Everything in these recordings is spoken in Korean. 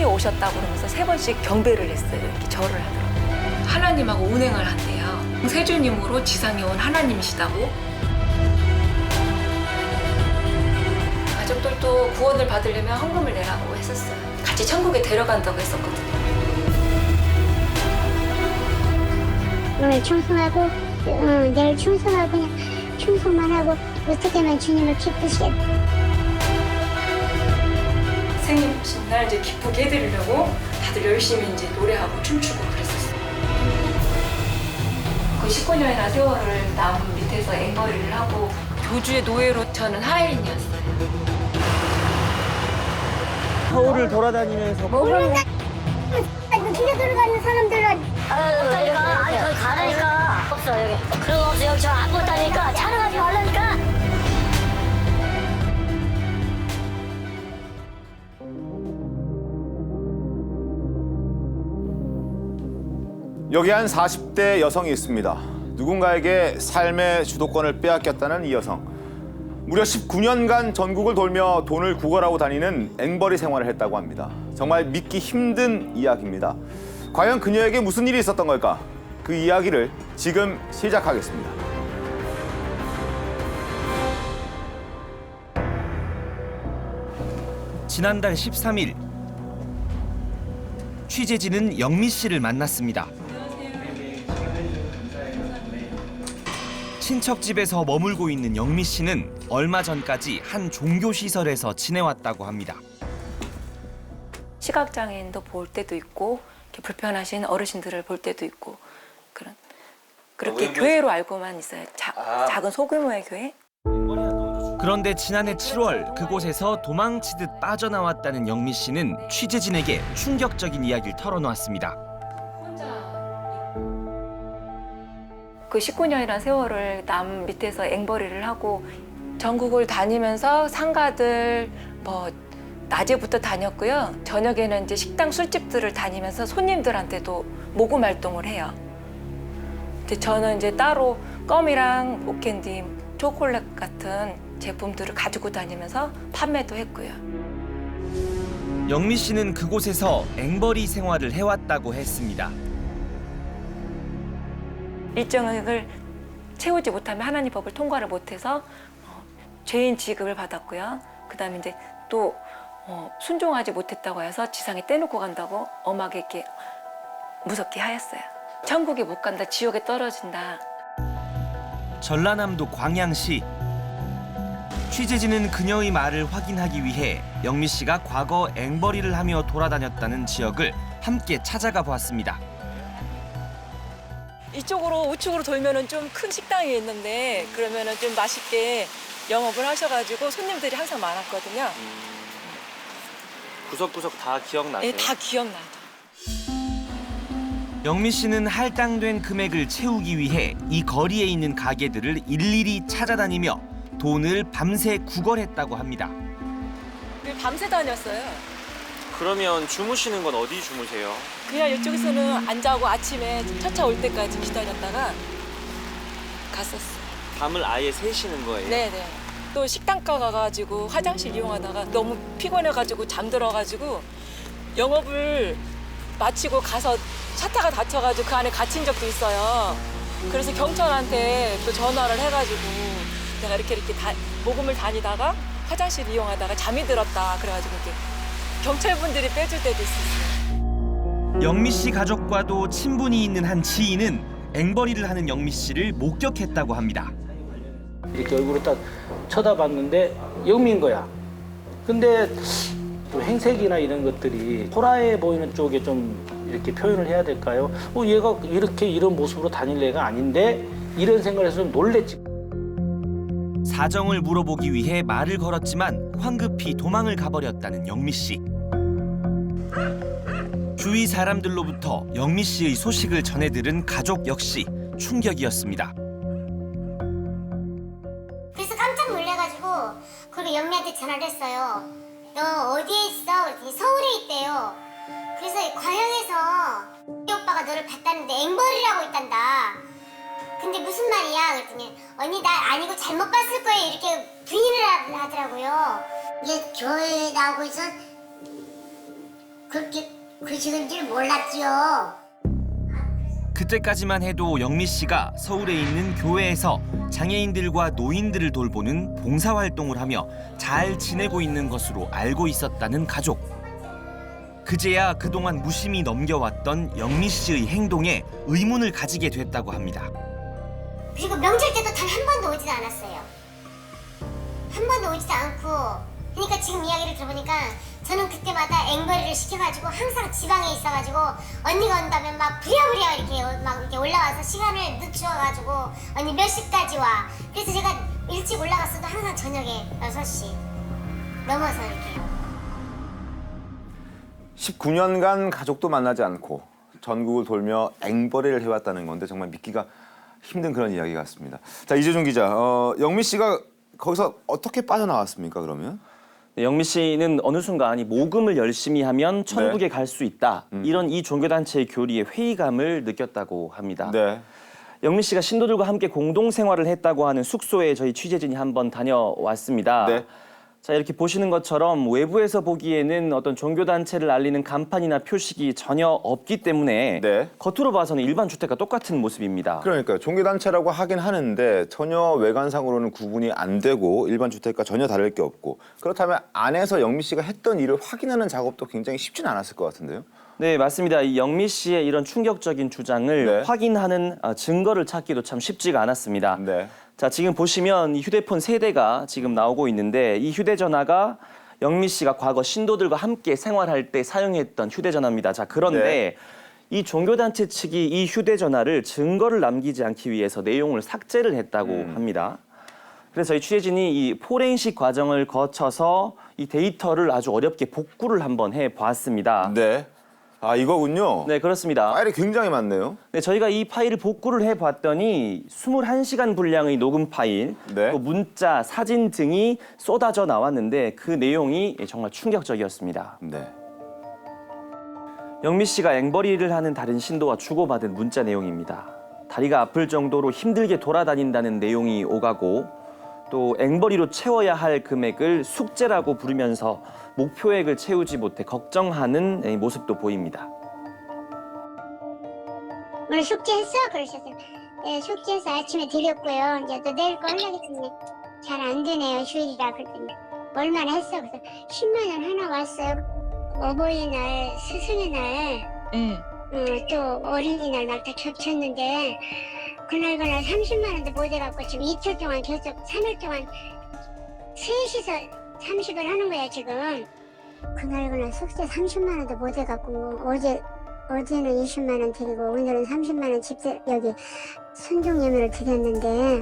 신이 오셨다고 그러면서 3번씩 경배를 했어요. 이렇게 절을 하더라고요. 하나님하고 운행을 한대요. 세주님으로 지상에 온 하나님이시다고. 가족들도 구원을 받으려면 헌금을 내라고 했었어요. 같이 천국에 데려간다고 했었거든요. 오늘 충성하고 내일 충성하고 그냥 충성만 하고 어떻게 하면 주님을 기쁘시게. 생일이신 날 이제 기쁘게 해드리려고 다들 열심히 이제 노래하고 춤추고 그랬었어요. 그 19년이나 세월을 남 밑에서 앵벌이를 하고 교주의 노예로 저는 하인이었어요. 서울을 돌아다니면서 모르는 길에 들어가는 사람들은 아니 거기 가라니까 없어 여기 그런 거 없어 여기 저 안 못하니까 차로 가지 말라니까. 여기 한 40대 여성이 있습니다. 누군가에게 삶의 주도권을 빼앗겼다는 이 여성. 무려 19년간 전국을 돌며 돈을 구걸하고 다니는 앵벌이 생활을 했다고 합니다. 정말 믿기 힘든 이야기입니다. 과연 그녀에게 무슨 일이 있었던 걸까? 그 이야기를 지금 시작하겠습니다. 지난달 13일 취재진은 영미 씨를 만났습니다. 친척 집에서 머물고 있는 영미 씨는 얼마 전까지 한 종교 시설에서 지내왔다고 합니다. 시각장애인도 볼 때도 있고 이렇게 불편하신 어르신들을 볼 때도 있고 그렇게 교회로 알고만 있어요. 작은 소규모의 교회. 그런데 지난해 7월 그곳에서 도망치듯 빠져나왔다는 영미 씨는 취재진에게 충격적인 이야기를 털어놓았습니다. 그 19년이라는 세월을 남 밑에서 앵벌이를 하고 전국을 다니면서 상가들 낮에부터 다녔고요. 저녁에는 이제 식당 술집들을 다니면서 손님들한테도 모금 활동을 해요. 근데 저는 이제 따로 껌이랑 목캔디, 초콜릿 같은 제품들을 가지고 다니면서 판매도 했고요. 영미 씨는 그곳에서 앵벌이 생활을 해왔다고 했습니다. 일정을 채우지 못하면 하나님 법을 통과를 못해서 죄인 취급을 받았고요. 그다음에 이제 또 순종하지 못했다고 해서 지상에 떼놓고 간다고 엄하게 이렇게 무섭게 하였어요. 천국에 못 간다, 지옥에 떨어진다. 전라남도 광양시. 취재진은 그녀의 말을 확인하기 위해 영미 씨가 과거 앵벌이를 하며 돌아다녔다는 지역을 함께 찾아가 보았습니다. 이쪽으로 우측으로 돌면은 좀 큰 식당이 있는데 그러면은 좀 맛있게 영업을 하셔가지고 손님들이 항상 많았거든요. 구석구석 다 기억나세요? 네, 다 기억나죠. 영미 씨는 할당된 금액을 채우기 위해 이 거리에 있는 가게들을 일일이 찾아다니며 돈을 밤새 구걸했다고 합니다. 밤새 다녔어요. 그러면 주무시는 건 어디 주무세요? 그냥 이쪽에서는 안 자고 아침에 첫차 올 때까지 기다렸다가 갔었어요. 밤을 아예 새시는 거예요? 네네. 또 식당가 가가지고 화장실 이용하다가 너무 피곤해가지고 잠들어가지고 영업을 마치고 가서 차타가 다쳐가지고 그 안에 갇힌 적도 있어요. 그래서 경찰한테 또 전화를 해가지고 내가 이렇게 모금을 다니다가 화장실 이용하다가 잠이 들었다 그래가지고 이렇게 경찰분들이 빼줄 때도 있었어요. 영미 씨 가족과도 친분이 있는 한 지인은 앵벌이를 하는 영미 씨를 목격했다고 합니다. 이렇게 얼굴을 딱 쳐다봤는데 영미인 거야. 근데 또 행색이나 이런 것들이 초라해 보이는 쪽에 좀 이렇게 표현을 해야 될까요? 얘가 이렇게 이런 모습으로 다닐 애가 아닌데 이런 생각을 해서 좀 놀랬지. 사정을 물어보기 위해 말을 걸었지만 황급히 도망을 가버렸다는 영미 씨. 주위 사람들로부터 영미 씨의 소식을 전해 들은 가족 역시 충격이었습니다. 그래서 깜짝 놀래가지고 그리고 영미한테 전화를 했어요. 너 어디에 있어? 그랬더니 서울에 있대요. 그래서 광양에서 우리 오빠가 너를 봤다는데 앵벌이라고 있단다. 근데 무슨 말이야? 그랬더니 언니 나 아니고 잘못 봤을 거예요. 이렇게 부인을 하더라고요. 이게 교회에 나오고 있어 그렇게 그러시는 줄 몰랐지요. 그때까지만 해도 영미 씨가 서울에 있는 교회에서 장애인들과 노인들을 돌보는 봉사활동을 하며 잘 지내고 있는 것으로 알고 있었다는 가족. 그제야 그동안 무심히 넘겨왔던 영미 씨의 행동에 의문을 가지게 됐다고 합니다. 그리고 명절 때도 단 한 번도 오지도 않았어요. 한 번도 오지도 않고. 그러니까 지금 이야기를 들어보니까 저는 그때마다 앵벌이를 시켜가지고 항상 지방에 있어가지고 언니가 온다면 막 부랴부랴 이렇게 올라와서 시간을 늦춰가지고 언니 몇 시까지 와. 그래서 제가 일찍 올라갔어도 항상 저녁에 6시 넘어서 이렇게. 19년간 가족도 만나지 않고 전국을 돌며 앵벌이를 해왔다는 건데 정말 믿기가 힘든 그런 이야기 같습니다. 자, 이재준 기자, 영미 씨가 거기서 어떻게 빠져나왔습니까, 그러면? 네, 영미 씨는 어느 순간 이 모금을 열심히 하면 천국에 갈 수 있다. 이런 이 종교단체의 교리에 회의감을 느꼈다고 합니다. 네. 영미 씨가 신도들과 함께 공동 생활을 했다고 하는 숙소에 저희 취재진이 한번 다녀왔습니다. 네. 자, 이렇게 보시는 것처럼 외부에서 보기에는 어떤 종교단체를 알리는 간판이나 표식이 전혀 없기 때문에 네. 겉으로 봐서는 일반 주택과 똑같은 모습입니다. 그러니까요. 종교단체라고 하긴 하는데 전혀 외관상으로는 구분이 안 되고 일반 주택과 전혀 다를 게 없고 그렇다면 안에서 영미 씨가 했던 일을 확인하는 작업도 굉장히 쉽지는 않았을 것 같은데요. 네, 맞습니다. 이 영미 씨의 이런 충격적인 주장을 네. 확인하는 증거를 찾기도 참 쉽지가 않았습니다. 네. 자, 지금 보시면 이 휴대폰 세대가 지금 나오고 있는데 이 휴대전화가 영미 씨가 과거 신도들과 함께 생활할 때 사용했던 휴대전화입니다. 자, 그런데 이 종교단체 측이 이 휴대전화를 증거를 남기지 않기 위해서 내용을 삭제를 했다고 합니다. 그래서 저희 취재진이 이 포렌식 과정을 거쳐서 이 데이터를 아주 어렵게 복구를 한번 해봤습니다. 네. 아, 이거군요. 네, 그렇습니다. 파일이 굉장히 많네요. 네, 저희가 이 파일을 복구를 해봤더니 21시간 분량의 녹음 파일, 네. 또 문자, 사진 등이 쏟아져 나왔는데 그 내용이 정말 충격적이었습니다. 네. 영미 씨가 앵벌이를 하는 다른 신도와 주고받은 문자 내용입니다. 다리가 아플 정도로 힘들게 돌아다닌다는 내용이 오가고 또 앵벌이로 채워야 할 금액을 숙제라고 부르면서 목표액을 채우지 못해 걱정하는 모습도 보입니다. 오늘 숙제했어? 그러셨어요. 네, 숙제해서 아침에 드렸고요. 이제 또 내일 거 하려고 했더니 잘 안 되네요. 휴일이라 그랬더니 얼마나 했어? 그래서 10만 원 하나 왔어요. 어버이날, 스승의 날, 또 어린이날 막 다 겹쳤는데 그날 30만 원도 못 해갖고 지금 이틀 동안 계속 3일 동안 셋이서 30을 하는 거야 지금. 그날 숙제 30만 원도 못 해갖고 어제는 20만 원 드리고 오늘은 30만 원 집세 여기 순종 예물을 드렸는데.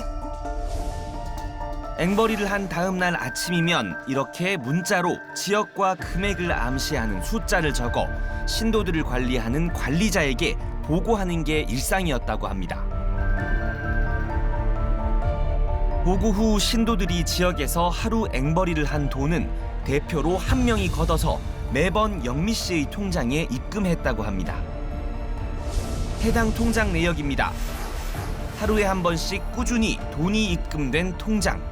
앵벌이를 한 다음 날 아침이면 이렇게 문자로 지역과 금액을 암시하는 숫자를 적어 신도들을 관리하는 관리자에게 보고하는 게 일상이었다고 합니다. 보고 후 신도들이 지역에서 하루 앵벌이를 한 돈은 대표로 한 명이 걷어서 매번 영미 씨의 통장에 입금했다고 합니다. 해당 통장 내역입니다. 하루에 한 번씩 꾸준히 돈이 입금된 통장.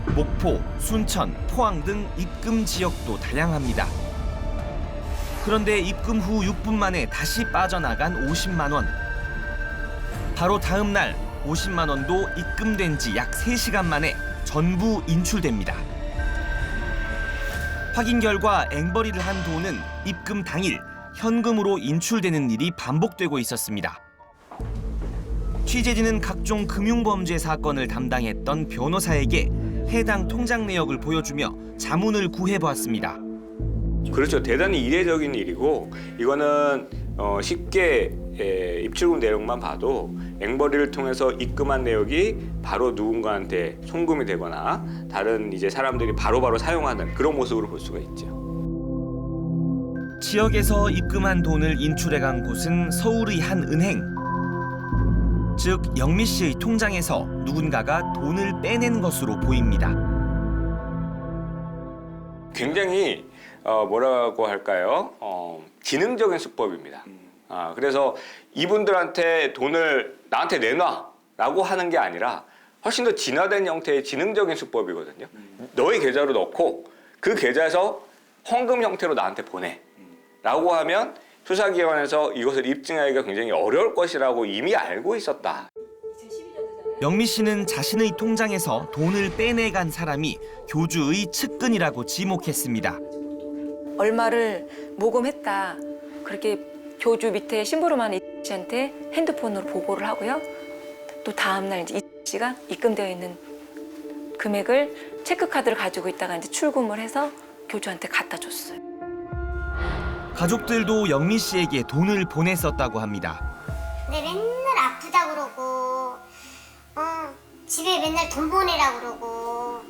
목포, 순천, 포항 등 입금 지역도 다양합니다. 그런데 입금 후 6분 만에 다시 빠져나간 50만 원. 바로 다음 날 50만 원도 입금된 지 약 3시간 만에 전부 인출됩니다. 확인 결과 앵벌이를 한 돈은 입금 당일 현금으로 인출되는 일이 반복되고 있었습니다. 취재진은 각종 금융범죄 사건을 담당했던 변호사에게 해당 통장 내역을 보여주며 자문을 구해보았습니다. 그렇죠. 대단히 이례적인 일이고 이거는 쉽게 입출금 내역만 봐도 앵벌이를 통해서 입금한 내역이 바로 누군가한테 송금이 되거나 다른 이제 사람들이 바로바로 사용하는 그런 모습으로 볼 수가 있죠. 지역에서 입금한 돈을 인출해간 곳은 서울의 한 은행. 즉 영미 씨의 통장에서 누군가가 돈을 빼낸 것으로 보입니다. 굉장히 뭐라고 할까요? 지능적인 수법입니다. 그래서 이분들한테 돈을 나한테 내놔라고 하는 게 아니라 훨씬 더 진화된 형태의 지능적인 수법이거든요. 너의 계좌로 넣고 그 계좌에서 헌금 형태로 나한테 보내. 라고 하면 수사기관에서 이것을 입증하기가 굉장히 어려울 것이라고 이미 알고 있었다. 영미 씨는 자신의 통장에서 돈을 빼내간 사람이 교주의 측근이라고 지목했습니다. 얼마를 모금했다. 그렇게 교주 밑에 심부름하는 이 씨한테 핸드폰으로 보고를 하고요. 또 다음날 이제 이 씨가 입금되어 있는 금액을 체크카드를 가지고 있다가 이제 출금을 해서 교주한테 갖다 줬어요. 가족들도 영미 씨에게 돈을 보냈었다고 합니다. 근데 맨날 아프다 그러고, 집에 맨날 돈 보내라고 그러고,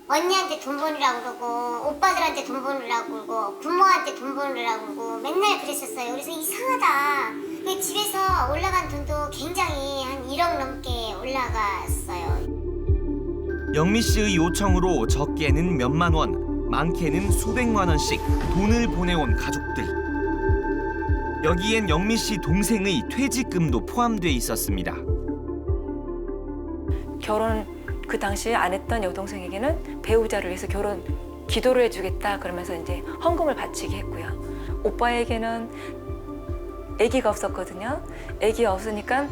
언니한테 돈 보내라고 그러고, 오빠들한테 돈 보내라고 그러고, 부모한테 돈 보내라고 그러고, 맨날 그랬었어요. 그래서 이상하다. 그 집에서 올라간 돈도 굉장히 한 1억 넘게 올라갔어요. 영미 씨의 요청으로 적게는 몇만 원, 많게는 수백만 원씩 돈을 보내온 가족들. 여기엔 영미 씨 동생의 퇴직금도 포함돼 있었습니다. 결혼 그 당시에 안 했던 여동생에게는 배우자를 위해서 결혼 기도를 해주겠다 그러면서 이제 헌금을 바치게 했고요. 오빠에게는 아기가 없었거든요. 아기가 없으니까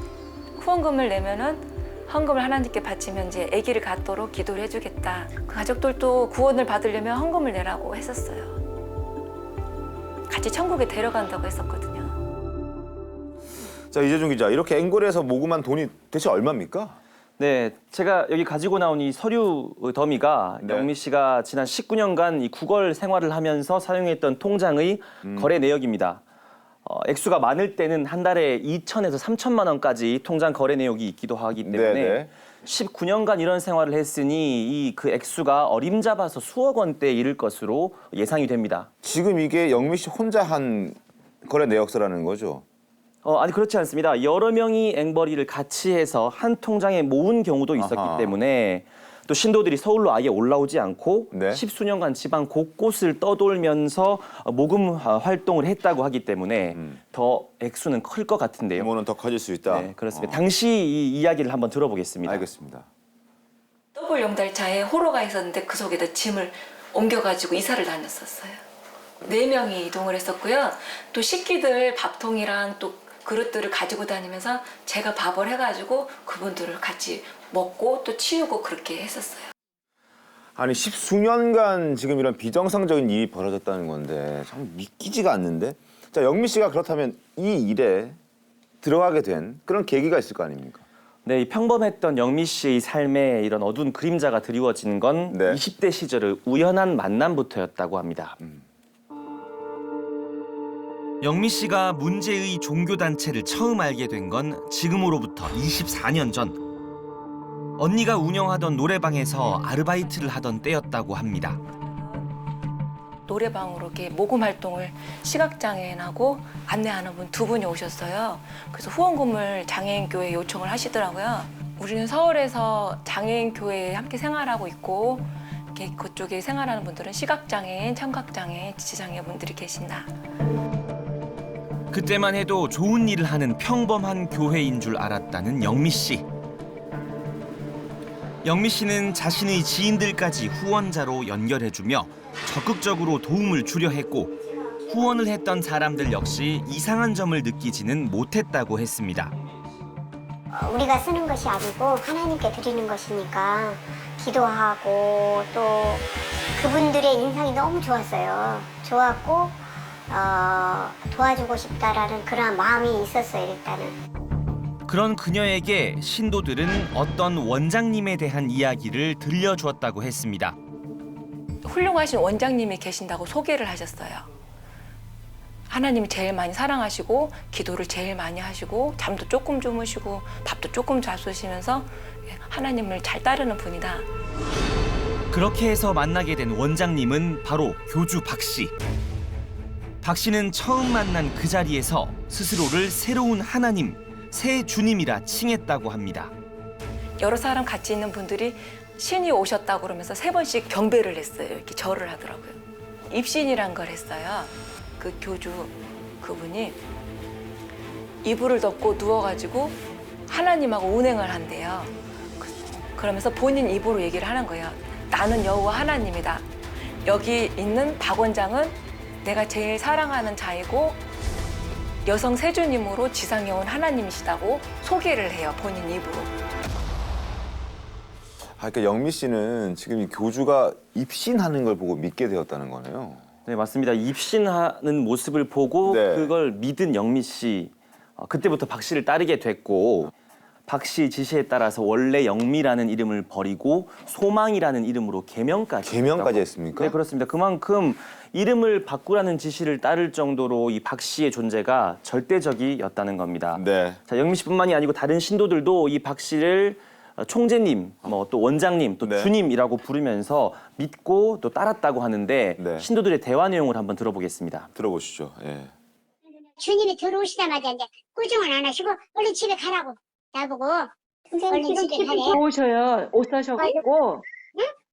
후원금을 내면은 헌금을 하나님께 바치면 이제 아기를 갖도록 기도를 해주겠다. 그 가족들도 구원을 받으려면 헌금을 내라고 했었어요. 같이 천국에 데려간다고 했었거든요. 자, 이재준 기자, 이렇게 앵벌에서 모금한 돈이 대체 얼마입니까? 네, 제가 여기 가지고 나온 이 서류 더미가 네. 영미 씨가 지난 19년간 이 구걸 생활을 하면서 사용했던 통장의 거래 내역입니다. 액수가 많을 때는 한 달에 2천에서 3천만 원까지 통장 거래 내역이 있기도 하기 때문에 네네. 19년간 이런 생활을 했으니 이 그 액수가 어림잡아서 수억 원대에 이를 것으로 예상이 됩니다. 지금 이게 영미 씨 혼자 한 거래 내역서라는 거죠? 아니 그렇지 않습니다. 여러 명이 앵벌이를 같이 해서 한 통장에 모은 경우도 있었기 아하. 때문에 또 신도들이 서울로 아예 올라오지 않고 네. 십수년간 지방 곳곳을 떠돌면서 모금 활동을 했다고 하기 때문에 더 액수는 클 것 같은데요. 규모는 더 커질 수 있다. 네, 그렇습니다. 당시 이 이야기를 한번 들어보겠습니다. 알겠습니다. 더블 용달차에 호로가 있었는데 그 속에다 짐을 옮겨가지고 이사를 다녔었어요. 4명이 이동을 했었고요. 또 식기들 밥통이랑 또 그릇들을 가지고 다니면서 제가 밥을 해가지고 그분들을 같이 먹고 또 치우고 그렇게 했었어요. 아니 10수년간 지금 이런 비정상적인 일이 벌어졌다는 건데 참 믿기지가 않는데. 자, 영미 씨가 그렇다면 이 일에 들어가게 된 그런 계기가 있을 거 아닙니까? 네, 이 평범했던 영미 씨의 삶에 이런 어두운 그림자가 드리워진 건 네. 20대 시절의 우연한 만남부터였다고 합니다. 영미 씨가 문제의 종교단체를 처음 알게 된 건 지금으로부터 24년 전. 언니가 운영하던 노래방에서 아르바이트를 하던 때였다고 합니다. 노래방으로 이렇게 모금 활동을 시각장애인하고 안내하는 분 2분이 오셨어요. 그래서 후원금을 장애인교회에 요청을 하시더라고요. 우리는 서울에서 장애인교회에 함께 생활하고 있고 이렇게 그쪽에 생활하는 분들은 시각장애인, 청각장애인, 지체장애분들이 계신다. 그때만 해도 좋은 일을 하는 평범한 교회인 줄 알았다는 영미 씨. 영미 씨는 자신의 지인들까지 후원자로 연결해주며 적극적으로 도움을 주려 했고 후원을 했던 사람들 역시 이상한 점을 느끼지는 못했다고 했습니다. 우리가 쓰는 것이 아니고 하나님께 드리는 것이니까 기도하고 또 그분들의 인상이 너무 좋았어요. 좋았고 도와주고 싶다라는 그런 마음이 있었어요, 일단은. 그런 그녀에게 신도들은 어떤 원장님에 대한 이야기를 들려주었다고 했습니다. 훌륭하신 원장님이 계신다고 소개를 하셨어요. 하나님이 제일 많이 사랑하시고 기도를 제일 많이 하시고 잠도 조금 주무시고 밥도 조금 잡수시면서 하나님을 잘 따르는 분이다. 그렇게 해서 만나게 된 원장님은 바로 교주 박 씨. 박 씨는 처음 만난 그 자리에서 스스로를 새로운 하나님, 새 주님이라 칭했다고 합니다. 여러 사람 같이 있는 분들이 신이 오셨다고 그러면서 3번씩 경배를 했어요. 이렇게 절을 하더라고요. 입신이란 걸 했어요. 그 교주 그분이 이불을 덮고 누워가지고 하나님하고 운행을 한대요. 그러면서 본인 입으로 얘기를 하는 거예요. 나는 여호와 하나님이다. 여기 있는 박 원장은 내가 제일 사랑하는 자이고 여성 세주님으로 지상에 온 하나님이시다고 소개를 해요, 본인 입으로. 그러니까 영미 씨는 지금 이 교주가 입신하는 걸 보고 믿게 되었다는 거네요. 네, 맞습니다. 입신하는 모습을 보고 네. 그걸 믿은 영미 씨, 그때부터 박 씨를 따르게 됐고 박 씨 지시에 따라서 원래 영미라는 이름을 버리고 소망이라는 이름으로 개명까지 개명까지 했습니까? 네, 그렇습니다. 그만큼 이름을 바꾸라는 지시를 따를 정도로 이 박 씨의 존재가 절대적이었다는 겁니다. 네. 자, 영미 씨뿐만이 아니고 다른 신도들도 이 박 씨를 총재님, 또 원장님, 또 네. 주님이라고 부르면서 믿고 또 따랐다고 하는데 네. 신도들의 대화 내용을 한번 들어보겠습니다. 들어보시죠. 예. 주님이 들어오시자마자 이제 꾸중은 안 하시고 얼른 집에 가라고 나보고 얼른 집에 가래. 좋으셔요. 옷 사셔갖고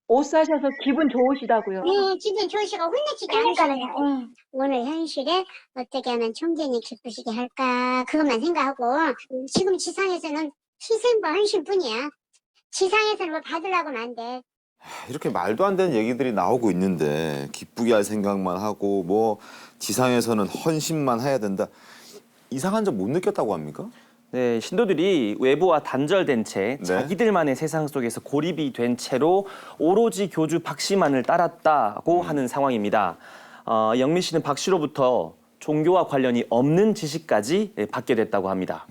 옷 사셔서 기분 좋으시다고요. 네, 기분 좋으시고 혼내지도 않으시더라고요. 오늘 현실에 어떻게 하면 총재님 기쁘시게 할까 그것만 생각하고 지금 지상에서는 희생과 헌신뿐이야. 지상에서는 뭐 받으려고는 안 돼. 이렇게 말도 안 되는 얘기들이 나오고 있는데 기쁘게 할 생각만 하고 뭐 지상에서는 헌신만 해야 된다. 이상한 점 못 느꼈다고 합니까? 네, 신도들이 외부와 단절된 채 네. 자기들만의 세상 속에서 고립이 된 채로 오로지 교주 박 씨만을 따랐다고 하는 상황입니다. 영미 씨는 박 씨로부터 종교와 관련이 없는 지식까지 받게 됐다고 합니다.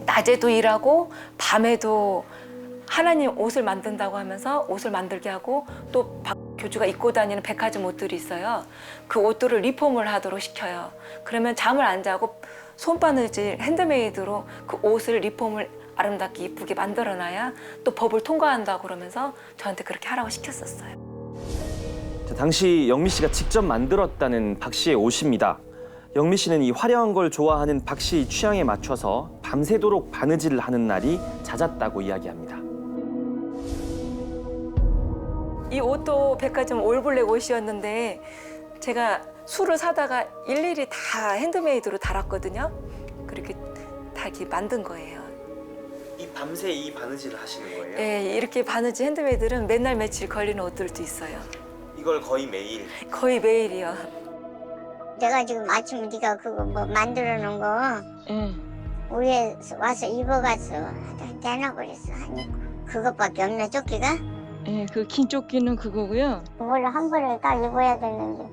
낮에도 일하고 밤에도 하나님 옷을 만든다고 하면서 옷을 만들게 하고 또 박 교주가 입고 다니는 백화점 옷들이 있어요. 그 옷들을 리폼을 하도록 시켜요. 그러면 잠을 안 자고 손바느질 핸드메이드로 그 옷을 리폼을 아름답게 이쁘게 만들어놔야 또 법을 통과한다고 그러면서 저한테 그렇게 하라고 시켰었어요. 자, 당시 영미 씨가 직접 만들었다는 박 씨의 옷입니다. 영미 씨는 이 화려한 걸 좋아하는 박 씨의 취향에 맞춰서 밤새도록 바느질을 하는 날이 잦았다고 이야기합니다. 이 옷도 백화점 올블랙 옷이었는데 제가 술을 사다가 일일이 다 핸드메이드로 달았거든요. 그렇게 다 이렇게 만든 거예요. 이 밤새 이 바느질을 하시는 거예요? 예, 이렇게 바느질 핸드메이드는 맨날 며칠 걸리는 옷들도 있어요. 이걸 거의 매일? 거의 매일이요. 내가 지금 아침에 네가 그거 뭐 만들어 놓은 거 위에 와서 입어가서 내놔버렸어. 아니 그것밖에 없나 조끼가? 예, 그 긴 조끼는 그거고요. 원래 한 벌을 딱 입어야 되는데.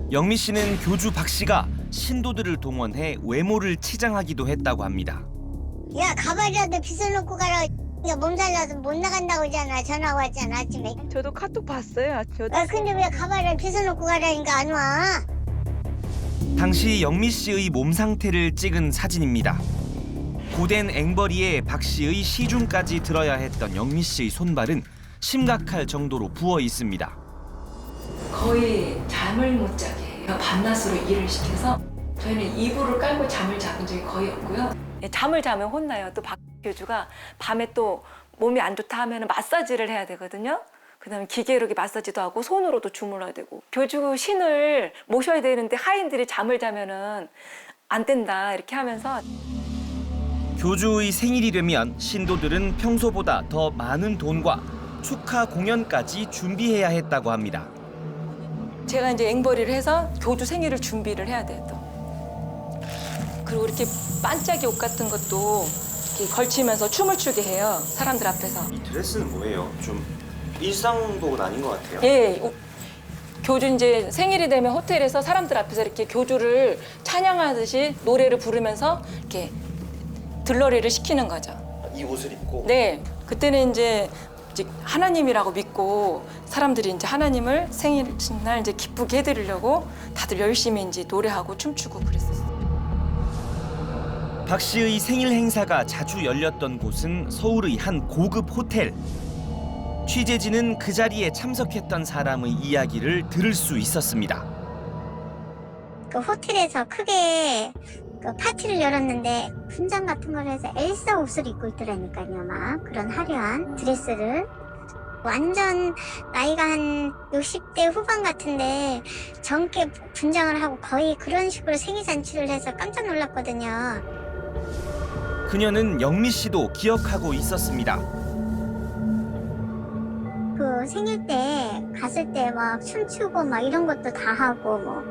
영미 씨는 교주 박 씨가 신도들을 동원해 외모를 치장하기도 했다고 합니다. 야 가발이라도 빗어놓고 가라. 몸 잘라서 못 나간다고 하잖아. 전화 왔잖아 아침에. 저도 카톡 봤어요. 저도. 근데 왜 가발을 빗어놓고 가라니까 안 와? 당시 영미 씨의 몸 상태를 찍은 사진입니다. 고된 앵벌이에 박 씨의 시중까지 들어야 했던 영미 씨의 손발은 심각할 정도로 부어 있습니다. 거의 잠을 못 자게 해요. 밤낮으로 일을 시켜서 저희는 이불을 깔고 잠을 자본 적이 거의 없고요. 잠을 자면 혼나요. 또 박 교주가 밤에 또 몸이 안 좋다 하면 마사지를 해야 되거든요. 그다음에 기계로 마사지도 하고 손으로도 주물러야 되고 교주 신을 모셔야 되는데 하인들이 잠을 자면은 안 된다 이렇게 하면서 교주의 생일이 되면 신도들은 평소보다 더 많은 돈과 축하 공연까지 준비해야 했다고 합니다. 제가 이제 앵벌이를 해서 교주 생일을 준비를 해야 돼요 또. 그리고 이렇게 반짝이 옷 같은 것도 이렇게 걸치면서 춤을 추게 해요. 사람들 앞에서. 이 드레스는 뭐예요? 좀 일상복은 아닌 것 같아요. 예, 교주 이제 생일이 되면 호텔에서 사람들 앞에서 이렇게 교주를 찬양하듯이 노래를 부르면서 이렇게 들러리를 시키는 거죠. 이 옷을 입고? 네, 그때는 이제 하나님이라고 믿고 사람들이 이제 하나님을 생일날 이제 기쁘게 해드리려고 다들 열심히 이제 노래하고 춤추고 그랬었어요. 박 씨의 생일 행사가 자주 열렸던 곳은 서울의 한 고급 호텔. 취재진은 그 자리에 참석했던 사람의 이야기를 들을 수 있었습니다. 그 호텔에서 크게 그 파티를 열었는데 분장 같은 걸 해서 엘사 옷을 입고 있더라니까요. 막 그런 화려한 드레스를. 완전 나이가 한 60대 후반 같은데 젊게 분장을 하고 거의 그런 식으로 생일 잔치를 해서 깜짝 놀랐거든요. 그녀는 영미 씨도 기억하고 있었습니다. 그 뭐 생일 때 갔을 때 막 춤추고 막 이런 것도 다 하고 뭐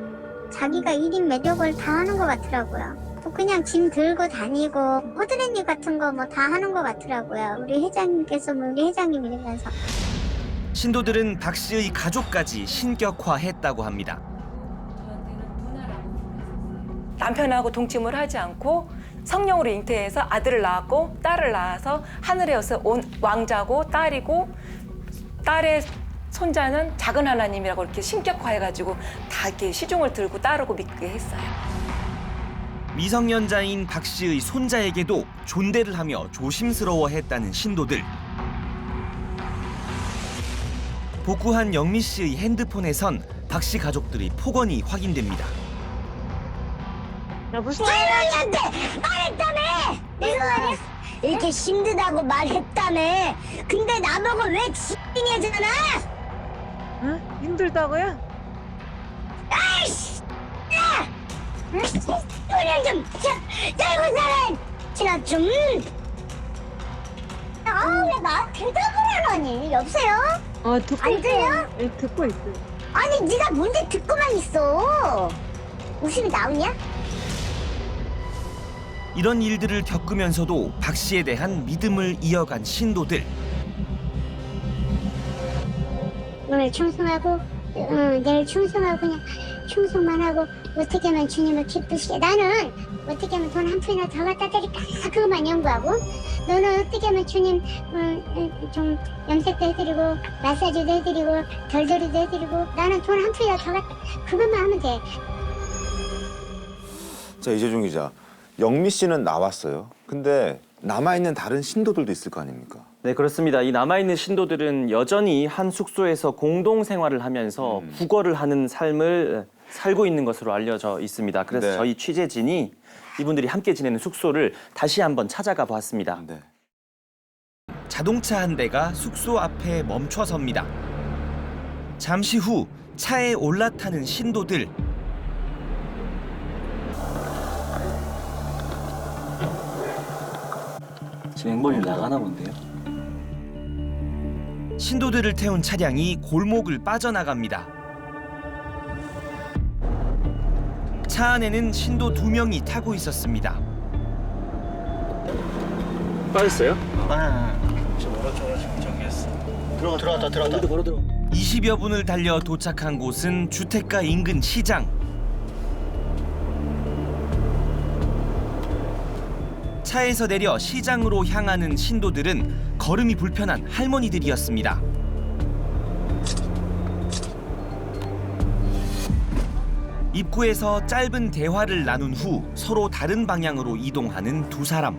자기가 1인 매력을 다 하는 것 같더라고요. 또 그냥 짐 들고 다니고 호드렛일 같은 거 뭐 다 하는 것 같더라고요. 우리 회장님께서 뭐 우리 회장님 이러면서. 신도들은 박 씨의 가족까지 신격화했다고 합니다. 남편하고 동침을 하지 않고 성령으로 잉태해서 아들을 낳았고 딸을 낳아서 하늘에서 온 왕자고 딸이고 딸의 손자는 작은 하나님이라고 이렇게 신격화해가지고 다 이렇게 시중을 들고 따르고 믿게 했어요. 미성년자인 박 씨의 손자에게도 존대를 하며 조심스러워했다는 신도들. 복구한 영미 씨의 핸드폰에선 박 씨 가족들의 폭언이 확인됩니다. 할머니한테 말했다며! 내가 이렇게 힘들다고 말했다며! 근데 나보고 왜 X이니 하잖아! 응? 힘들다고요? 아이씨! 야! 그냥 좀 잘고 살아! 지나 좀! 왜 나 대답을 안 하니? 여보세요? 듣고 안 들려? 있어요. 네, 듣고 있어요. 아니 네가 뭔데 듣고만 있어? 웃음이 나오냐? 이런 일들을 겪으면서도 박 씨에 대한 믿음을 이어간 신도들. 오늘 충성하고 내일 충성하고 그냥 충성만 하고 어떻게 하면 주님을 기쁘시게 나는 어떻게 하면 돈 한 푼이나 더 갖다 드릴까 그것만 연구하고 너는 어떻게 하면 주님 좀 염색도 해드리고 마사지도 해드리고 덜덜이도 해드리고 나는 돈 한 푼이나 더 갖다 그것만 하면 돼. 자, 이재중 기자. 영미 씨는 나왔어요. 근데 남아있는 다른 신도들도 있을 거 아닙니까? 네, 그렇습니다. 이 남아있는 신도들은 여전히 한 숙소에서 공동 생활을 하면서 구걸을 하는 삶을 살고 있는 것으로 알려져 있습니다. 그래서 네. 저희 취재진이 이분들이 함께 지내는 숙소를 다시 한번 찾아가 보았습니다. 네. 자동차 한 대가 숙소 앞에 멈춰섭니다. 잠시 후 차에 올라타는 신도들. 지금 앵벌이 나가나 본데요. 신도들을 태운 차량이 골목을 빠져나갑니다. 차 안에는 신도 2명이 타고 있었습니다. 빠졌어요? 들어갔다. 20여 분을 달려 도착한 곳은 주택가 인근 시장. 차에서 내려 시장으로 향하는 신도들은 걸음이 불편한 할머니들이었습니다. 입구에서 짧은 대화를 나눈 후 서로 다른 방향으로 이동하는 두 사람.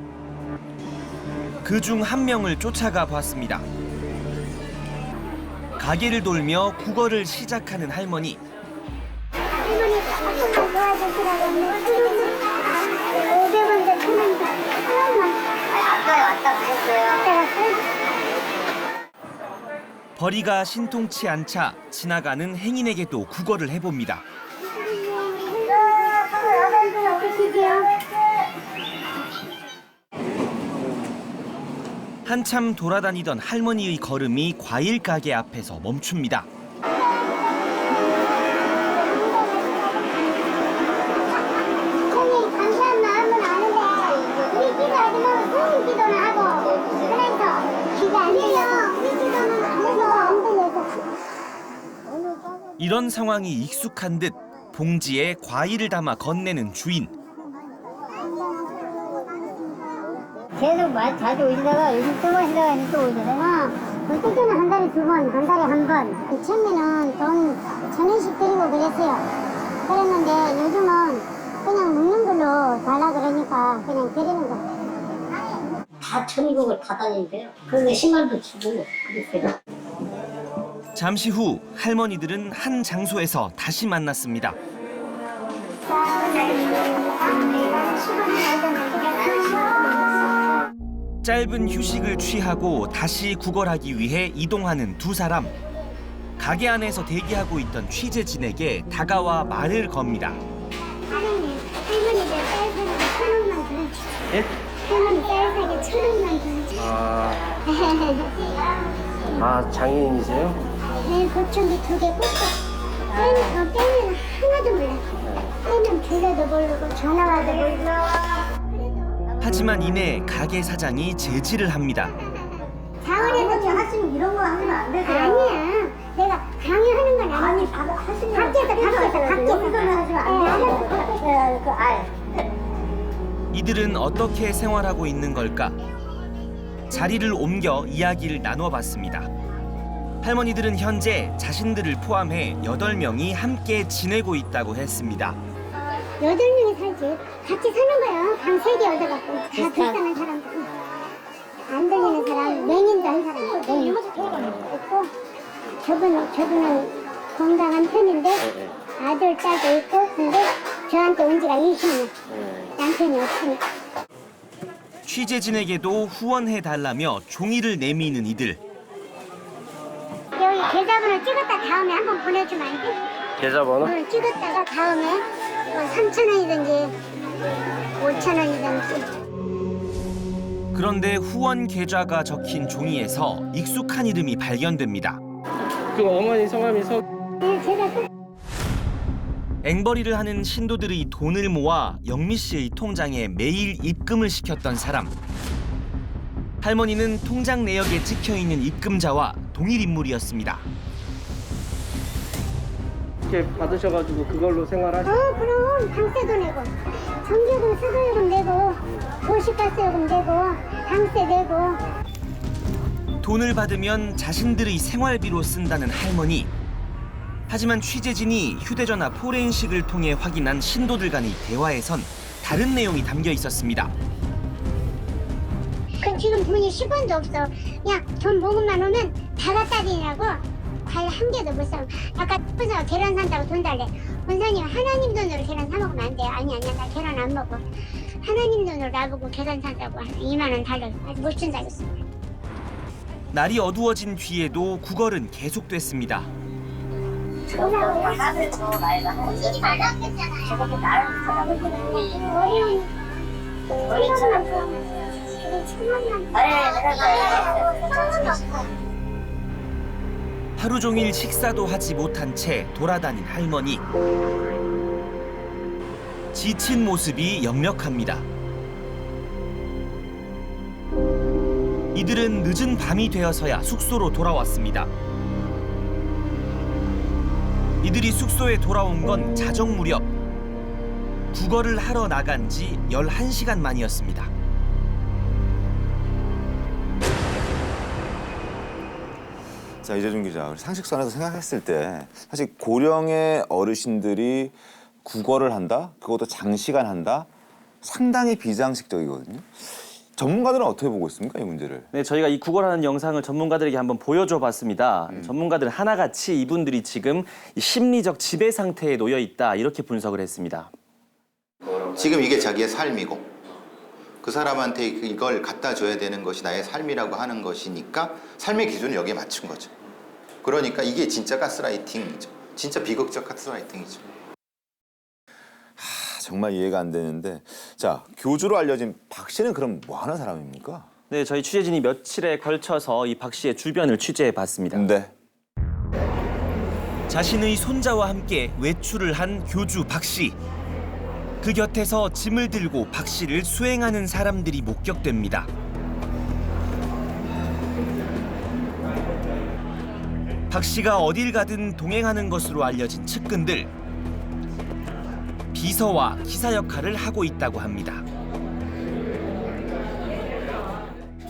그중 한 명을 쫓아가 보았습니다. 가게를 돌며 국어를 시작하는 할머니. 할머니 조금만 도와주시라고 500원도 1,000원도 하나만 아까 왔다 그랬어요. 벌이가 신통치 않자 지나가는 행인에게도 국어를 해봅니다. 한참 돌아다니던 할머니의 걸음이 과일 가게 앞에서 멈춥니다. 형님 감사한 마음은 아는데 우리 기도 하지만 소음 기도는 하고 그래서 귀가 안 들려 우리 기도는 안 해서 안 들려서 이런 상황이 익숙한 듯 봉지에 과일을 담아 건네는 주인. 계속 자주 오시다가 요즘 또 오시다가 또 오시다가 어떨 때는 한 달에 2번, 한 달에 1번. 처음에는 돈 1,000원씩 드리고 그랬어요. 그랬는데 요즘은 그냥 묵는 걸로 달라 그러니까 그냥 드리는 거. 다 천국을 받아내는데요. 그런데 10만도 주고 그랬어요. 잠시 후 할머니들은 한 장소에서 다시 만났습니다. 짧은 휴식을 취하고 다시 구걸하기 위해 이동하는 두 사람. 가게 안에서 대기하고 있던 취재진에게 다가와 말을 겁니다. 할머니들 쌀사기 1,000원만 주세요. 예? 할머니 쌀사기 1,000원만 주세요. 아, 장애인이세요? 네, 보청기 2개 꽂고 빼면 하나도 몰라. 빼면 불러도 모르고 전화 와도 모르고. 하지만 이내 가게 사장이 제지를 합니다. 자원에서 하시면 이런 거 하면 안 되세요. 아니야. 내가 강요하는 건 아니야. 밖에서 하시면 안 돼요. 이들은 어떻게 생활하고 있는 걸까? 자리를 옮겨 이야기를 나눠봤습니다. 할머니들은 현재 자신들을 포함해 8명이 함께 지내고 있다고 했습니다. 8명이 살지. 같이 사는 거야. 방 3개 얻어갖고. 다 불쌍한 사람들. 안 들리는 사람, 맹인도 한 사람. 맹인. 있고, 저분은 건강한 편인데, 아들, 딸도 있고, 근데 저한테 온 지가 20년. 남편이 없으니까. 취재진에게도 후원해달라며 종이를 내미는 이들. 여기 계좌번호 찍었다 다음에 한번 보내주면 안 돼? 계좌번호? 찍었다가 다음에 3,000원이든지 5,000원이든지. 그런데 후원 계좌가 적힌 종이에서 익숙한 이름이 발견됩니다. 그 어머니 성함이 네, 제가 앵벌이를 하는 신도들의 돈을 모아 영미 씨의 통장에 매일 입금을 시켰던 사람. 할머니는 통장 내역에 찍혀있는 입금자와 동일 인물이었습니다. 이렇게 받으셔가지고 그걸로 생활하시고. 그럼 방세도 내고, 전기요금, 수도요금 내고, 도시가스요금 내고, 방세 내고. 돈을 받으면 자신들의 생활비로 쓴다는 할머니. 하지만 취재진이 휴대전화 포렌식을 통해 확인한 신도들 간의 대화에선 다른 내용이 담겨 있었습니다. 지금 돈이 10원도 없어. 야, 돈 모금만 오면 다 갖다 드리라고. 과일 한 개도 못 사. 아까 부서 계란 산다고 돈 달래. 원사님, 하나님 돈으로 계란 사 먹으면 안 돼. 아니야, 나 계란 안 먹어. 하나님 돈으로 나보고 계란 산다고 2만 원 달래. 아직 못 준다고 했어. 날이 어두워진 뒤에도 구걸은 계속됐습니다. 하루 종일 식사도 하지 못한 채 돌아다닌 할머니. 지친 모습이 역력합니다. 이들은 늦은 밤이 되어서야 숙소로 돌아왔습니다. 이들이 숙소에 돌아온 건 자정 무렵. 구걸을 하러 나간 지 11시간 만이었습니다. 자, 이재준 기자, 상식선에서 생각했을 때 사실 고령의 어르신들이 구걸을 한다? 그것도 장시간 한다? 상당히 비상식적이거든요. 전문가들은 어떻게 보고 있습니까, 이 문제를? 네, 저희가 이 구걸하는 영상을 전문가들에게 한번 보여줘 봤습니다. 전문가들은 하나같이 이분들이 지금 심리적 지배 상태에 놓여 있다, 이렇게 분석을 했습니다. 지금 이게 자기의 삶이고 그 사람한테 이걸 갖다 줘야 되는 것이 나의 삶이라고 하는 것이니까 삶의 기준을 여기에 맞춘 거죠. 그러니까 이게 진짜 가스라이팅이죠. 진짜 비극적 가스라이팅이죠. 정말 이해가 안 되는데, 자, 교주로 알려진 박 씨는 그럼 뭐 하는 사람입니까? 네, 저희 취재진이 며칠에 걸쳐서 이 박 씨의 주변을 취재해 봤습니다. 네. 자신의 손자와 함께 외출을 한 교주 박 씨. 그 곁에서 짐을 들고 박 씨를 수행하는 사람들이 목격됩니다. 박 씨가 어딜 가든 동행하는 것으로 알려진 측근들. 비서와 기사 역할을 하고 있다고 합니다.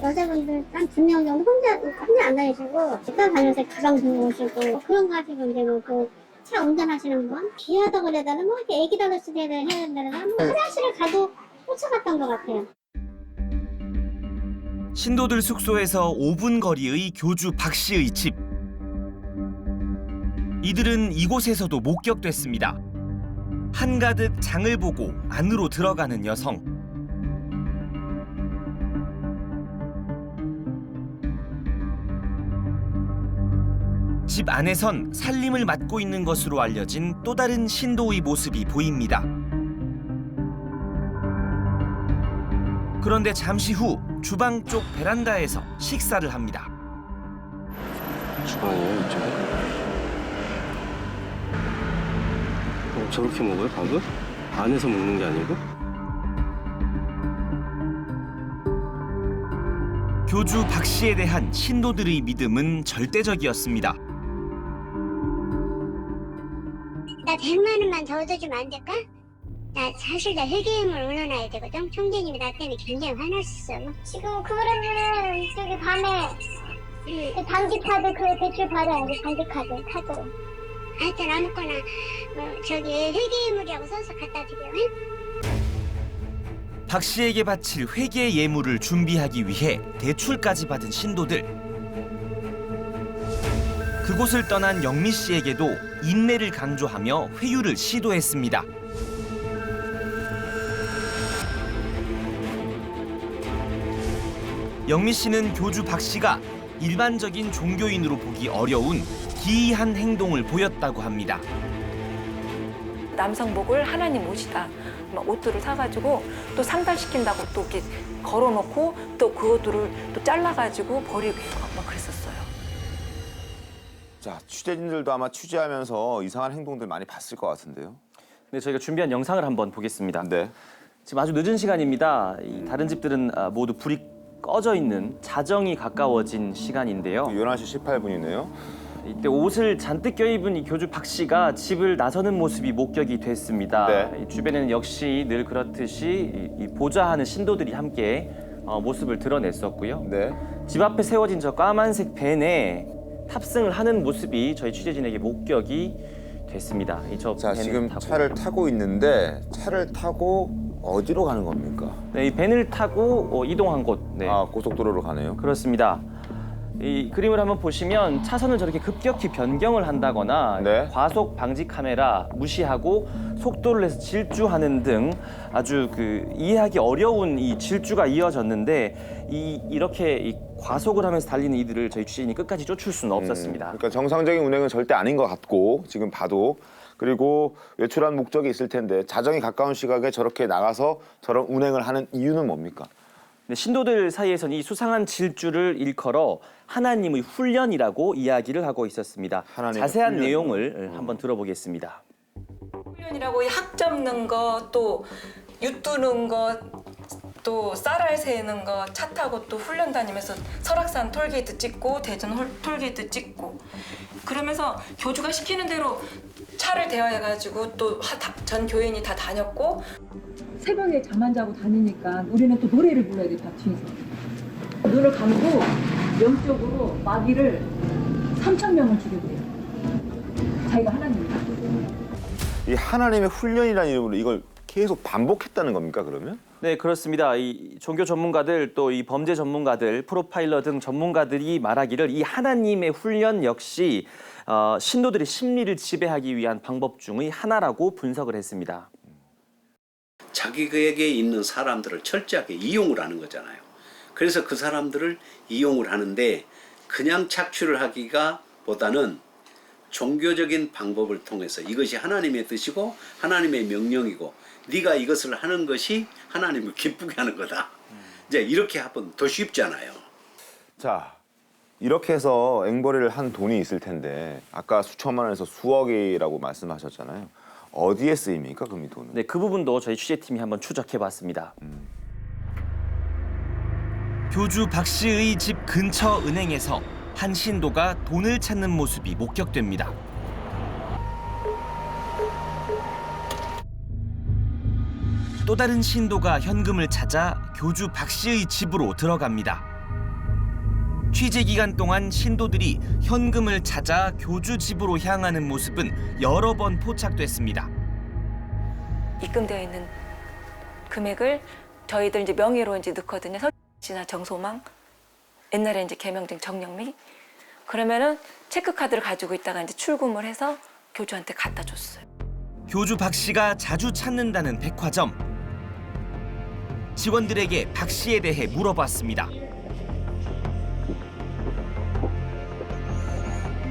여자분들 한 2명 정도 혼자 안 다니시고, 집단 다녀서 가방 들고 오시고, 그런 거 하시고, 이제 차 운전하시는 분, 귀하다고 그래야 되나, 이렇게 애기 다루스 해야 되나, 화장실을 가도 쫓아갔던 것 같아요. 신도들 숙소에서 5분 거리의 교주 박 씨의 집. 이들은 이곳에서도 목격됐습니다. 한가득 장을 보고 안으로 들어가는 여성. 집 안에선 살림을 맡고 있는 것으로 알려진 또 다른 신도의 모습이 보입니다. 그런데 잠시 후 주방 쪽 베란다에서 식사를 합니다. 주방이에요, 이쪽에? 저렇게 먹어요, 밥을? 안에서 먹는 게 아니고? 교주 박 씨에 대한 신도들의 믿음은 절대적이었습니다. 나 100만 원만 더 얻어주면 안 될까? 나 사실 나 회계임을 올려놔야 되거든. 총재님이 나 때문에 굉장히 화났어. 지금 그러면은 저기 밤에 그 단기카드 그 대출 받아야지. 단기카드 카드. 하여튼 아무거나 저기 회계임이라고 써서 갖다 드려. 박 씨에게 바칠 회계 예물을 준비하기 위해 대출까지 받은 신도들. 그곳을 떠난 영미 씨에게도 인내를 강조하며 회유를 시도했습니다. 영미 씨는 교주 박 씨가 일반적인 종교인으로 보기 어려운 기이한 행동을 보였다고 합니다. 남성복을 하나님 옷이다. 막 옷들을 사가지고 또 상달시킨다고 또 이렇게 걸어놓고 또 그것들을 또 잘라가지고 버리고 막 그랬었어요. 자, 취재진들도 아마 취재하면서 이상한 행동들 많이 봤을 것 같은데요. 네, 저희가 준비한 영상을 한번 보겠습니다. 네. 지금 아주 늦은 시간입니다. 이 다른 집들은 모두 불이 꺼져 있는 자정이 가까워진 시간인데요. 11시 18분이네요. 이때 옷을 잔뜩 껴입은 이 교주 박 씨가 집을 나서는 모습이 목격이 됐습니다. 네. 이 주변에는 역시 늘 그렇듯이 이 보좌하는 신도들이 함께 모습을 드러냈었고요. 네. 집 앞에 세워진 저 까만색 밴에 탑승을 하는 모습이 저희 취재진에게 목격이 됐습니다. 자, 지금 차를 타고 있는데 차를 타고 어디로 가는 겁니까? 네, 이 밴을 타고 이동한 곳. 네. 아, 고속도로로 가네요. 그렇습니다. 이 그림을 한번 보시면 차선을 저렇게 급격히 변경을 한다거나 네. 과속 방지 카메라 무시하고 속도를 내서 질주하는 등 아주 이해하기 어려운 이 질주가 이어졌는데 이렇게 과속을 하면서 달리는 이들을 저희 취재진이 끝까지 쫓을 수는 없었습니다. 그러니까 정상적인 운행은 절대 아닌 것 같고 지금 봐도 그리고 외출한 목적이 있을 텐데 자정이 가까운 시각에 저렇게 나가서 저런 운행을 하는 이유는 뭡니까? 네, 신도들 사이에서는 이 수상한 질주를 일컬어 하나님의 훈련이라고 이야기를 하고 있었습니다. 자세한 훈련. 내용을 한번 들어보겠습니다. 훈련이라고 학 접는 거, 또 윷두는 거, 또 쌀알 세는 거, 차 타고 또 훈련 다니면서 설악산 톨게이트 찍고 대전 톨게이트 찍고 그러면서 교주가 시키는 대로 차를 대여해가지고 또 전 교인이 다 다녔고 새벽에 잠 안 자고 다니니까 우리는 또 노래를 불러야 돼, 밭 뒤에서. 눈을 감고 영적으로 마귀를 3,000명을 죽여버려요. 자기가 하나님이다. 이 하나님의 훈련이라는 이름으로 이걸 계속 반복했다는 겁니까, 그러면? 네, 그렇습니다. 이 종교 전문가들 또 이 범죄 전문가들, 프로파일러 등 전문가들이 말하기를 이 하나님의 훈련 역시 신도들의 심리를 지배하기 위한 방법 중의 하나라고 분석을 했습니다. 자기에게 있는 사람들을 철저하게 이용을 하는 거잖아요. 그래서 그 사람들을 이용을 하는데 그냥 착취를 하기가 보다는 종교적인 방법을 통해서 이것이 하나님의 뜻이고 하나님의 명령이고 네가 이것을 하는 것이 하나님을 기쁘게 하는 거다. 이제 이렇게 하면 더 쉽잖아요. 자, 이렇게 해서 앵벌이를 한 돈이 있을 텐데 아까 수천만 원에서 수억이라고 말씀하셨잖아요. 어디에 쓰입니까, 그럼 이 돈은? 네, 그 부분도 저희 취재팀이 한번 추적해봤습니다. 교주 박 씨의 집 근처 은행에서 한 신도가 돈을 찾는 모습이 목격됩니다. 또 다른 신도가 현금을 찾아 교주 박 씨의 집으로 들어갑니다. 취재 기간 동안 신도들이 현금을 찾아 교주 집으로 향하는 모습은 여러 번 포착됐습니다. 입금되어 있는 금액을 저희들 이제 명의로 이제 넣거든요. 서지나 정소망, 옛날에 이제 개명된 정영미. 그러면은 체크카드를 가지고 있다가 이제 출금을 해서 교주한테 갖다 줬어요. 교주 박 씨가 자주 찾는다는 백화점. 직원들에게 박 씨에 대해 물어봤습니다.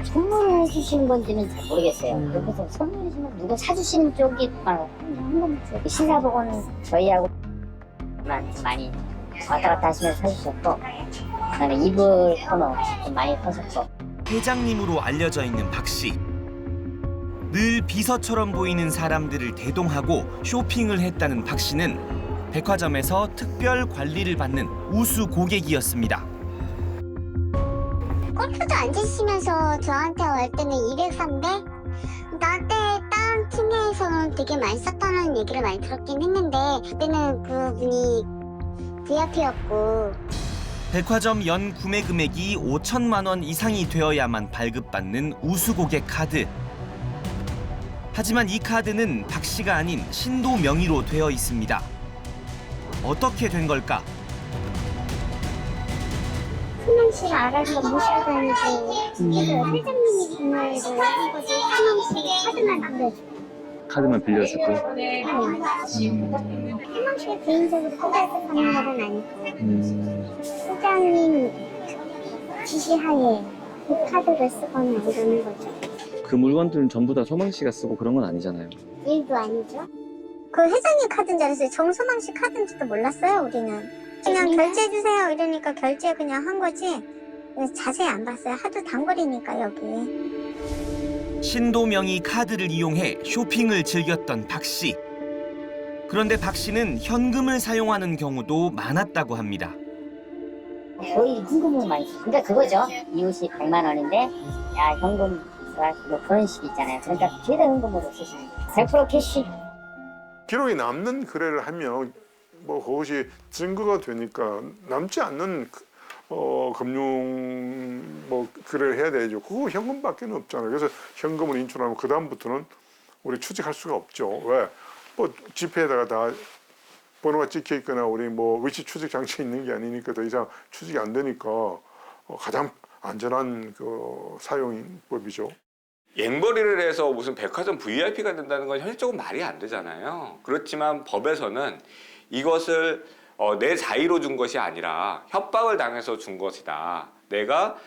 선물을 해주시는 건지는 잘 모르겠어요. 그래서 선물 해주시면 누가 사주시는 쪽이 한 번쯤 신사복은 저희하고 많이 왔다 갔다 하시면서 사주셨고 그다음에 이불 코너 좀 많이 터셨고 회장님으로 알려져 있는 박 씨. 늘 비서처럼 보이는 사람들을 대동하고 쇼핑을 했다는 박 씨는 백화점에서 특별 관리를 받는 우수 고객이었습니다. 골프도 안 치시면서 저한테 올 때는 200, 300? 나한테 다른 팀에서는 되게 많이 썼다는 얘기를 많이 들었긴 했는데 그때는 그분이 VIP였고 백화점 연 구매 금액이 5천만 원 이상이 되어야만 발급받는 우수 고객 카드. 하지만 이 카드는 박 씨가 아닌 신도 명의로 되어 있습니다. 어떻게 된 걸까? 소망씨가 알아서 모시고 다니지 그래서 회장님이 전화를 한 거지 소망씨 카드만 빌려줘. 카드만 빌려주고. 소망씨가 개인적으로 카드에서 사는 건 아니고 회장님 지시하에 그 카드를 쓰거나 이러는 거죠. 그 물건들은 전부 다 소망 씨가 쓰고 그런 건 아니잖아요. 일도 아니죠. 그 회장님 카드인 줄 알았어요. 정소망씨 카드인지도 몰랐어요, 우리는. 그냥 결제해주세요 이러니까 결제 그냥 한 거지. 자세히 안 봤어요. 하도 단거리니까 여기. 신도 명의 카드를 이용해 쇼핑을 즐겼던 박 씨. 그런데 박 씨는 현금을 사용하는 경우도 많았다고 합니다. 거의 현금으로 많이 쓰. 그러니까 그거죠. 이웃이 100만 원인데 야 현금 뭐 그런 식 있잖아요. 그러니까 최대 현금으로 쓰시는 100% 캐시. 기록이 남는 거래를 하면 뭐 그것이 증거가 되니까 남지 않는 금융 뭐 거래를 해야 되죠. 그거 현금밖에 없잖아요. 그래서 현금을 인출하면 그 다음부터는 우리 추적할 수가 없죠. 왜? 뭐 지폐에다가 다 번호가 찍혀 있거나 우리 뭐 위치 추적 장치 있는 게 아니니까 더 이상 추적이 안 되니까 가장 안전한 그 사용법이죠. 앵벌이를 해서 무슨 백화점 VIP가 된다는 건 현실적으로 말이 안 되잖아요. 그렇지만 법에서는 이것을 내 자의로 준 것이 아니라 협박을 당해서 준 것이다. 내가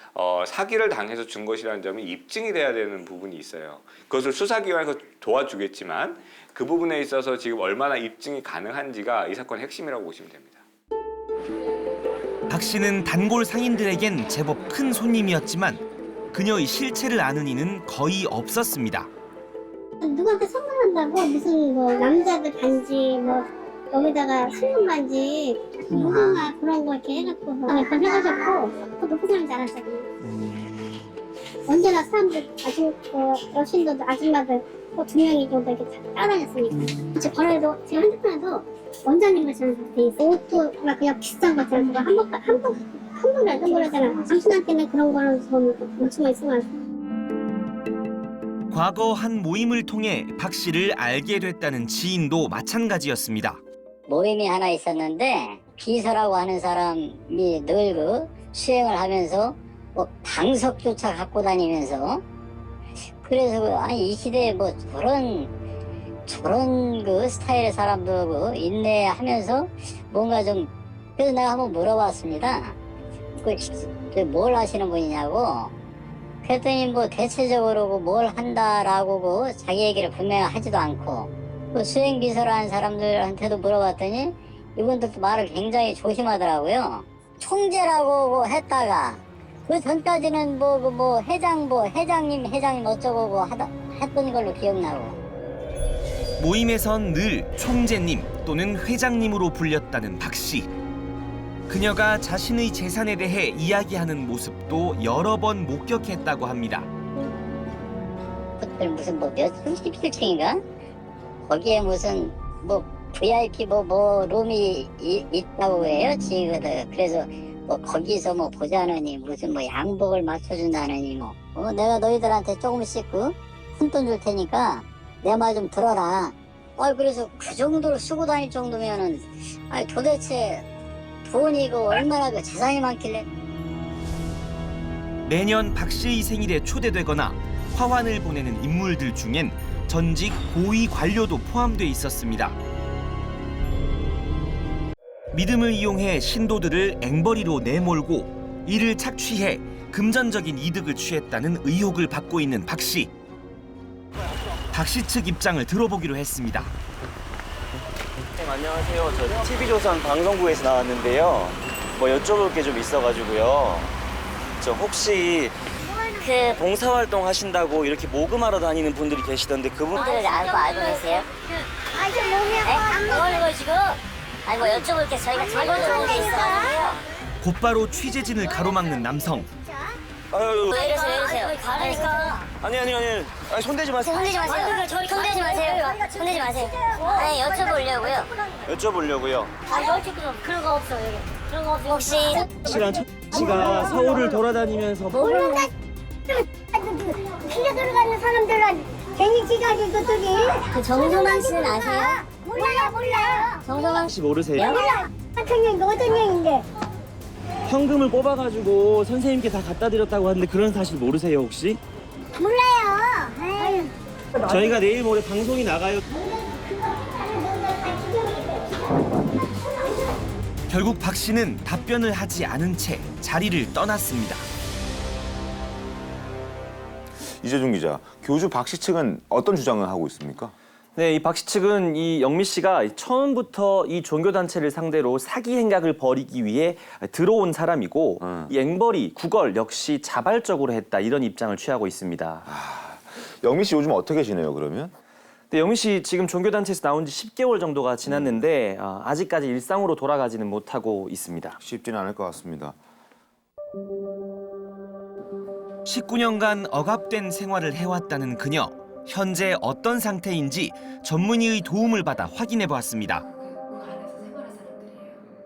사기를 당해서 준 것이라는 점이 입증이 돼야 되는 부분이 있어요. 그것을 수사기관에서 도와주겠지만 그 부분에 있어서 지금 얼마나 입증이 가능한지가 이 사건의 핵심이라고 보시면 됩니다. 박 씨는 단골 상인들에겐 제법 큰 손님이었지만 그녀의 실체를 아는 이는 거의 없었습니다. 누구한테 선물한다고 무슨 뭐 남자들 반지 뭐 여기다가 순금 반지 무궁화 그런 거 이렇게 해갖고 그걸 해가지고 또 높은 사람인 줄 알았잖아요. 언제나 사람들 여신들 아줌마들 또 2명이 정도 이렇게 따라다녔으니까 제 번호에도 제 핸드폰에도 원장님을 저는 돼 있어요. 옷도 막 그냥 비싼 거 있잖아요. 그거 한 번에 선물하잖아. 당신한테는 그런 거는 좀 엄청 많이 쓰면 과거 한 모임을 통해 박 씨를 알게 됐다는 지인도 마찬가지였습니다. 모임이 하나 있었는데 비서라고 하는 사람이 늘 그 수행을 하면서 뭐 방석조차 갖고 다니면서 그래서 아니 이 시대에 뭐 저런 그 스타일의 사람도 그 인내하면서 뭔가 좀 그래서 내가 한번 물어봤습니다. 뭘 하시는 분이냐고. 그랬더니 뭐 대체적으로 뭘 한다라고 자기 얘기를 분명히 하지도 않고 수행비서라는 사람들한테도 물어봤더니 이분들도 말을 굉장히 조심하더라고요. 총재라고 했다가 그 전까지는 회장님 어쩌고 했던 걸로 기억나고. 모임에선 늘 총재님 또는 회장님으로 불렸다는 박 씨. 그녀가 자신의 재산에 대해 이야기하는 모습도 여러 번 목격했다고 합니다. 무슨 몇 37층인가? 거기에 무슨 VIP 룸이 있다고 해요 지금. 그래서 거기서 보자느니 무슨 양복을 맞춰준다느니 내가 너희들한테 조금씩 푼돈 줄 테니까 내 말 좀 들어라. 그래서 그 정도로 쓰고 다닐 정도면은 도대체 돈이 얼마나 재산이 많길래. 매년 박 씨의 생일에 초대되거나 화환을 보내는 인물들 중엔 전직 고위 관료도 포함돼 있었습니다. 믿음을 이용해 신도들을 앵벌이로 내몰고 이를 착취해 금전적인 이득을 취했다는 의혹을 받고 있는 박 씨. 박 씨 측 입장을 들어보기로 했습니다. 안녕하세요. 저 TV조선 방송국에서 나왔는데요. 여쭤볼 게 좀 있어가지고요. 저 혹시 그 봉사활동 하신다고 이렇게 모금하러 다니는 분들이 계시던데 분들을 알고 계세요? 아주 몸이 뭘 가지고? 아니 뭐 여쭤볼 게 저희가 제일 좋은 게 있어가지고요. 곧바로 취재진을 가로막는 남성. 아유, 왜 이러세요? 가라니까. 아니 손대지 마세요. 손대지 마세요. 손대지 마세요. 손대지 마세요. 아니 여쭤보려고요. 여쭤보려고요. 그런 거 없어 여기. 그런 거 없어. 혹시 씨랑 씨가 서울을 돌아다니면서 모르는 필려 들어가는 사람들은 괜히 지가지 그들이. 그 정성환 씨는 아세요? 몰라. 정성환 혹시 모르세요? 몰라. 같은 년이 어떤 년인데. 현금을 뽑아가지고 선생님께 다 갖다 드렸다고 하는데 그런 사실 모르세요 혹시? 몰라요. 에이. 저희가 내일 모레 방송이 나가요. 결국 박 씨는 답변을 하지 않은 채 자리를 떠났습니다. 이재준 기자, 교주 박 씨 측은 어떤 주장을 하고 있습니까? 네, 이 박 씨 측은 이 영미 씨가 처음부터 이 종교단체를 상대로 사기 행각을 벌이기 위해 들어온 사람이고 이 앵벌이 구걸 역시 자발적으로 했다 이런 입장을 취하고 있습니다. 영미 씨 요즘 어떻게 지내요 그러면? 네, 영미 씨 지금 종교단체에서 나온 지 10개월 정도가 지났는데 아직까지 일상으로 돌아가지는 못하고 있습니다. 쉽지는 않을 것 같습니다. 19년간 억압된 생활을 해왔다는 그녀. 현재 어떤 상태인지 전문의의 도움을 받아 확인해 보았습니다.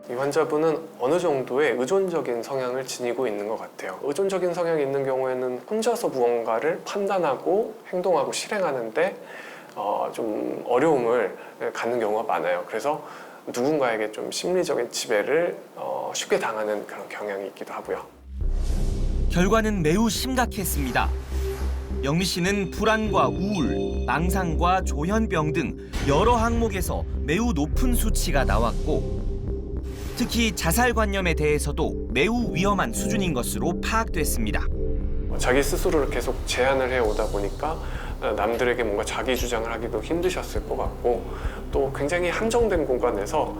이 환자분은 어느 정도의 의존적인 성향을 지니고 있는 것 같아요. 의존적인 성향이 있는 경우에는 혼자서 무언가를 판단하고 행동하고 실행하는데 좀 어려움을 갖는 경우가 많아요. 그래서 누군가에게 좀 심리적인 지배를 쉽게 당하는 그런 경향이 있기도 하고요. 결과는 매우 심각했습니다. 영미 씨는 불안과 우울, 망상과 조현병 등 여러 항목에서 매우 높은 수치가 나왔고 특히 자살관념에 대해서도 매우 위험한 수준인 것으로 파악됐습니다. 자기 스스로를 계속 제한을 해오다 보니까 남들에게 뭔가 자기 주장을 하기도 힘드셨을 것 같고 또 굉장히 한정된 공간에서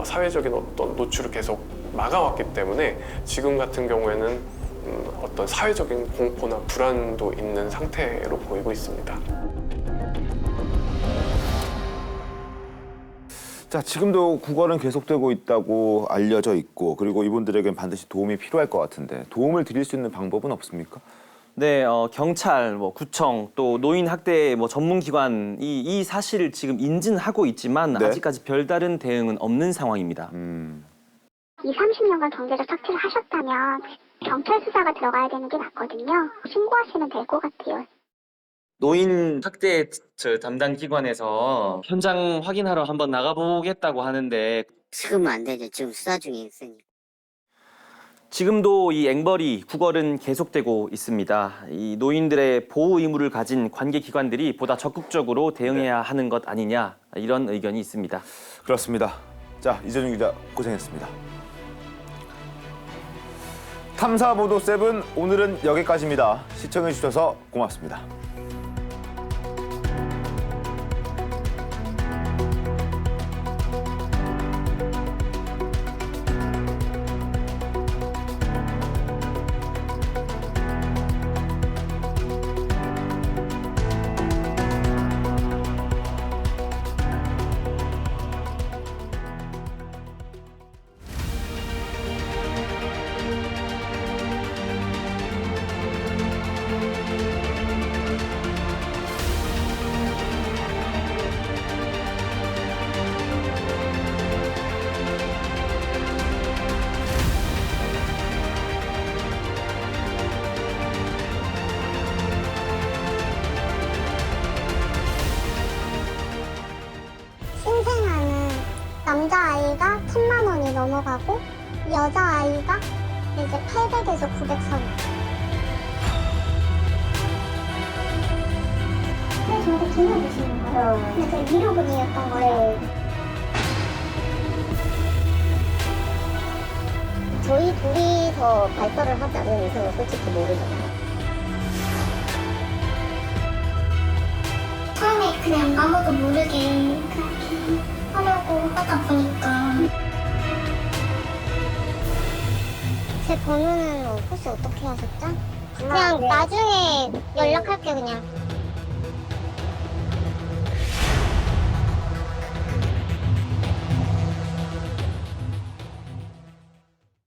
사회적인 어떤 노출을 계속 막아왔기 때문에 지금 같은 경우에는 어떤 사회적인 공포나 불안도 있는 상태로 보이고 있습니다. 자, 지금도 구걸은 계속되고 있다고 알려져 있고 그리고 이분들에겐 반드시 도움이 필요할 것 같은데 도움을 드릴 수 있는 방법은 없습니까? 네, 경찰, 구청, 또 노인 학대 전문기관 이 사실을 지금 인지하고 있지만 네. 아직까지 별다른 대응은 없는 상황입니다. 이 30년간 경제적 착취를 하셨다면 경찰 수사가 들어가야 되는 게 맞거든요. 신고하시면 될 것 같아요. 노인 학대 담당 기관에서 현장 확인하러 한번 나가보겠다고 하는데 지금은 안 되죠. 지금 수사 중에 있으니까. 지금도 이 앵벌이 구걸은 계속되고 있습니다. 이 노인들의 보호 의무를 가진 관계기관들이 보다 적극적으로 대응해야 하는 것 아니냐 이런 의견이 있습니다. 그렇습니다. 자, 이재준 기자 고생했습니다. 탐사보도 7 오늘은 여기까지입니다. 시청해 주셔서 고맙습니다. 신생아는 남자아이가 1000만 원이 넘어가고 여자아이가 이제 800에서 900선. 그래서 저한테 전화 주시는 거예요. 근데 그게 위로금이었던 거예요. 저희 둘이서 발설을 하자는 이상은 솔직히 모르잖아요. 처음에 그냥 아무도 모르게 그렇게 하려고 하다 보니까 제 번호는 혹시 어떻게 하셨죠? 그냥 나중에 연락할게 그냥.